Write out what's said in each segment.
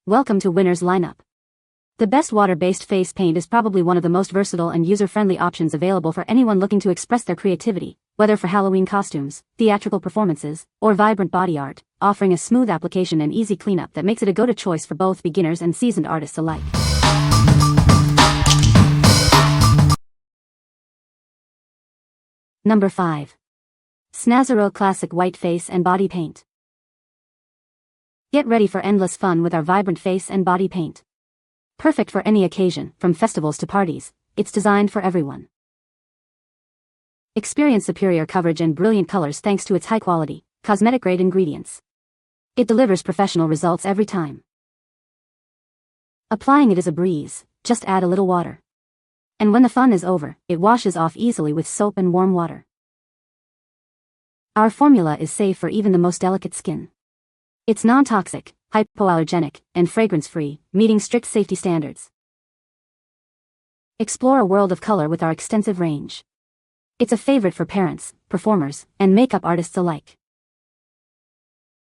Welcome to Winner's Lineup. The best water-based face paint is probably one of the most versatile and user-friendly options available for anyone looking to express their creativity, whether for Halloween costumes, theatrical performances, or vibrant body art, offering a smooth application and easy cleanup that makes it a go-to choice for both beginners and seasoned artists alike. Number 5. Snazaroo Classic White Face and Body Paint. Get ready for endless fun with our vibrant face and body paint. Perfect for any occasion, from festivals to parties, it's designed for everyone. Experience superior coverage and brilliant colors thanks to its high-quality, cosmetic-grade ingredients. It delivers professional results every time. Applying it is a breeze, just add a little water. And when the fun is over, it washes off easily with soap and warm water. Our formula is safe for even the most delicate skin. It's non-toxic, hypoallergenic, and fragrance-free, meeting strict safety standards. Explore a world of color with our extensive range. It's a favorite for parents, performers, and makeup artists alike.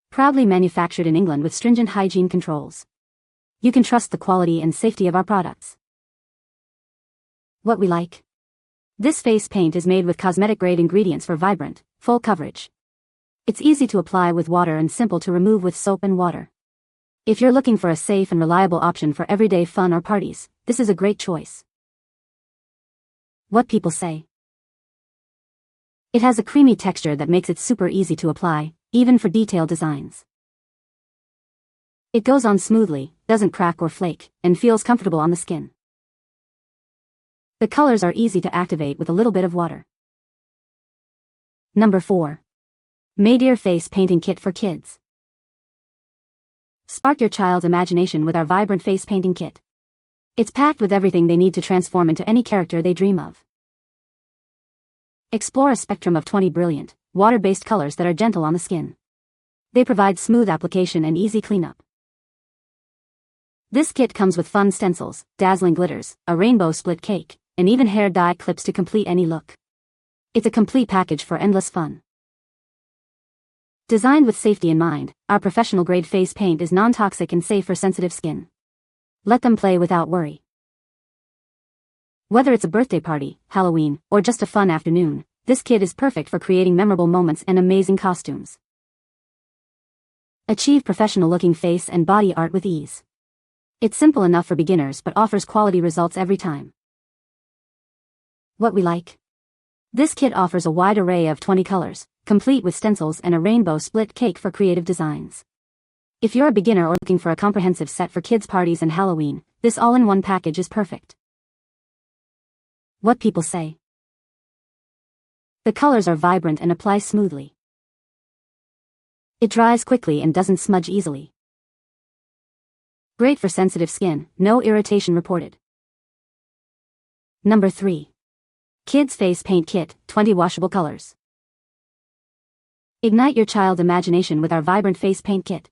Proudly manufactured in England with stringent hygiene controls. You can trust the quality and safety of our products. What we like? This face paint is made with cosmetic-grade ingredients for vibrant, full coverage. It's easy to apply with water and simple to remove with soap and water. If you're looking for a safe and reliable option for everyday fun or parties, this is a great choice. What people say? It has a creamy texture that makes it super easy to apply, even for detailed designs. It goes on smoothly, doesn't crack or flake, and feels comfortable on the skin. The colors are easy to activate with a little bit of water. Number 4. Maydear Face Painting Kit for Kids. Spark your child's imagination with our vibrant face painting kit. It's packed with everything they need to transform into any character they dream of. Explore a spectrum of 20 brilliant, water-based colors that are gentle on the skin. They provide smooth application and easy cleanup. This kit comes with fun stencils, dazzling glitters, a rainbow split cake, and even hair dye clips to complete any look. It's a complete package for endless fun. Designed with safety in mind, our professional-grade face paint is non-toxic and safe for sensitive skin. Let them play without worry. Whether it's a birthday party, Halloween, or just a fun afternoon, this kit is perfect for creating memorable moments and amazing costumes. Achieve professional-looking face and body art with ease. It's simple enough for beginners but offers quality results every time. What we like? This kit offers a wide array of 20 colors, complete with stencils and a rainbow split cake for creative designs. If you're a beginner or looking for a comprehensive set for kids' parties and Halloween, this all-in-one package is perfect. What people say? The colors are vibrant and apply smoothly. It dries quickly and doesn't smudge easily. Great for sensitive skin, no irritation reported. Number 3. Kids Face Paint Kit, 20 Washable Colors. Ignite your child's imagination with our vibrant face paint kit.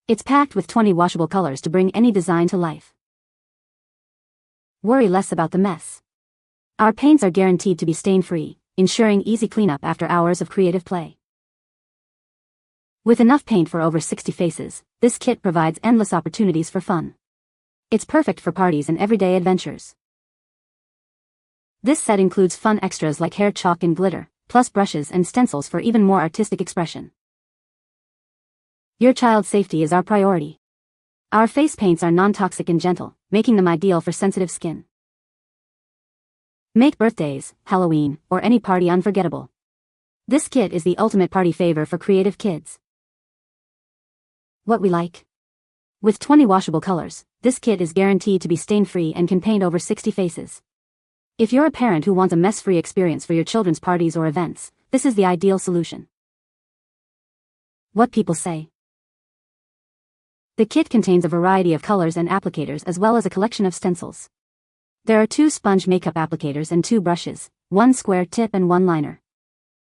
It's packed with 20 washable colors to bring any design to life. Worry less about the mess. Our paints are guaranteed to be stain-free, ensuring easy cleanup after hours of creative play. With enough paint for over 60 faces, this kit provides endless opportunities for fun. It's perfect for parties and everyday adventures. This set includes fun extras like hair chalk and glitter, plus brushes and stencils for even more artistic expression. Your child's safety is our priority. Our face paints are non-toxic and gentle, making them ideal for sensitive skin. Make birthdays, Halloween, or any party unforgettable. This kit is the ultimate party favor for creative kids. What we like? With 20 washable colors, this kit is guaranteed to be stain-free and can paint over 60 faces. If you're a parent who wants a mess-free experience for your children's parties or events, this is the ideal solution. What people say? The kit contains a variety of colors and applicators as well as a collection of stencils. There are 2 sponge makeup applicators and 2 brushes, 1 square tip and 1 liner.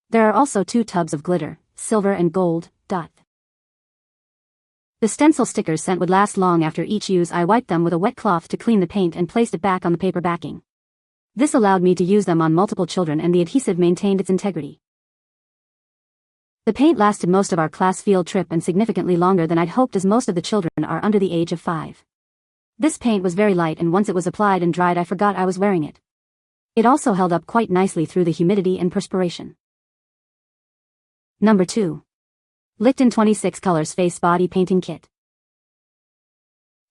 There are also 2 tubs of glitter, silver and gold, dot. The stencil stickers sent would last long after each use. I wiped them with a wet cloth to clean the paint and placed it back on the paper backing. This allowed me to use them on multiple children and the adhesive maintained its integrity. The paint lasted most of our class field trip and significantly longer than I'd hoped, as most of the children are under the age of 5. This paint was very light, and once it was applied and dried I forgot I was wearing it. It also held up quite nicely through the humidity and perspiration. Number 2. Lictin 26 Colors Face Body Painting Kit.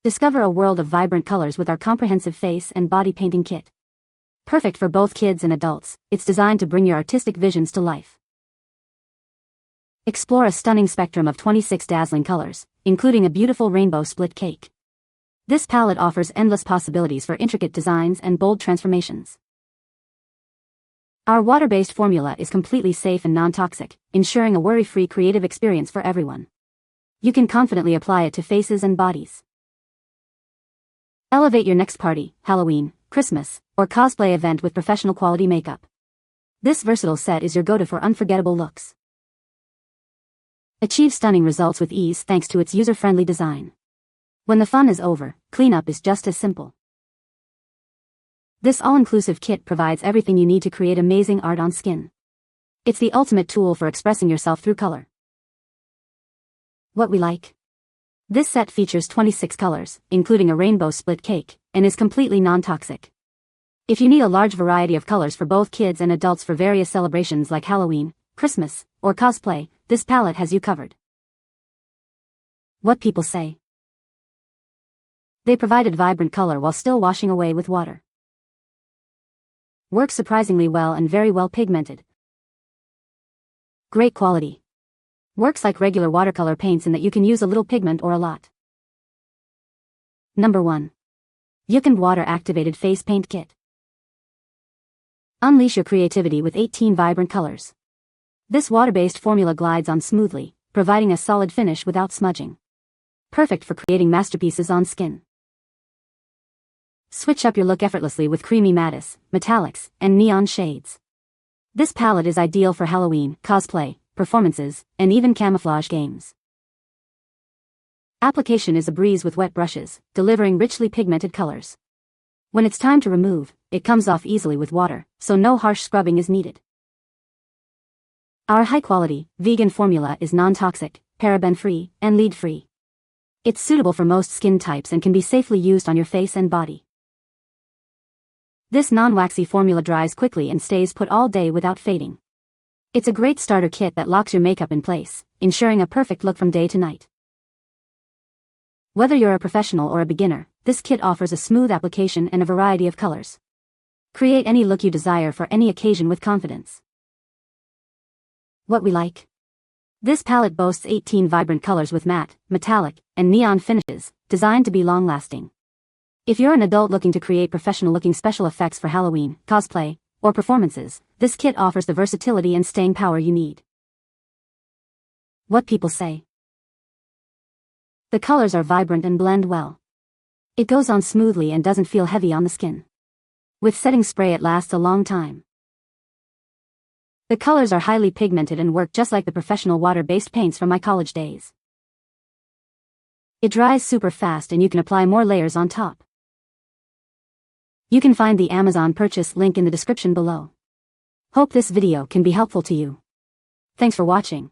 Discover a world of vibrant colors with our comprehensive face and body painting kit. Perfect for both kids and adults, it's designed to bring your artistic visions to life. Explore a stunning spectrum of 26 dazzling colors, including a beautiful rainbow split cake. This palette offers endless possibilities for intricate designs and bold transformations. Our water-based formula is completely safe and non-toxic, ensuring a worry-free creative experience for everyone. You can confidently apply it to faces and bodies. Elevate your next party, Halloween, Christmas, or cosplay event with professional quality makeup. This versatile set is your go-to for unforgettable looks. Achieve stunning results with ease thanks to its user-friendly design. When the fun is over, cleanup is just as simple. This all-inclusive kit provides everything you need to create amazing art on skin. It's the ultimate tool for expressing yourself through color. What we like. This set features 26 colors, including a rainbow split cake, and is completely non-toxic. If you need a large variety of colors for both kids and adults for various celebrations like Halloween, Christmas, or cosplay, this palette has you covered. What people say. They provided vibrant color while still washing away with water. Works surprisingly well and very well pigmented. Great quality. Works like regular watercolor paints in that you can use a little pigment or a lot. Number 1. UCANBE Water Activated Face Paint Kit. Unleash your creativity with 18 vibrant colors. This water-based formula glides on smoothly, providing a solid finish without smudging. Perfect for creating masterpieces on skin. Switch up your look effortlessly with creamy mattes, metallics, and neon shades. This palette is ideal for Halloween, cosplay, performances, and even camouflage games. Application is a breeze with wet brushes, delivering richly pigmented colors. When it's time to remove, it comes off easily with water, so no harsh scrubbing is needed. Our high-quality, vegan formula is non-toxic, paraben-free, and lead-free. It's suitable for most skin types and can be safely used on your face and body. This non-waxy formula dries quickly and stays put all day without fading. It's a great starter kit that locks your makeup in place, ensuring a perfect look from day to night. Whether you're a professional or a beginner, this kit offers a smooth application and a variety of colors. Create any look you desire for any occasion with confidence. What we like. This palette boasts 18 vibrant colors with matte, metallic, and neon finishes, designed to be long-lasting. If you're an adult looking to create professional-looking special effects for Halloween, cosplay, or performances, this kit offers the versatility and staying power you need. What people say. The colors are vibrant and blend well. It goes on smoothly and doesn't feel heavy on the skin. With setting spray it lasts a long time. The colors are highly pigmented and work just like the professional water-based paints from my college days. It dries super fast and you can apply more layers on top. You can find the Amazon purchase link in the description below. Hope this video can be helpful to you. Thanks for watching.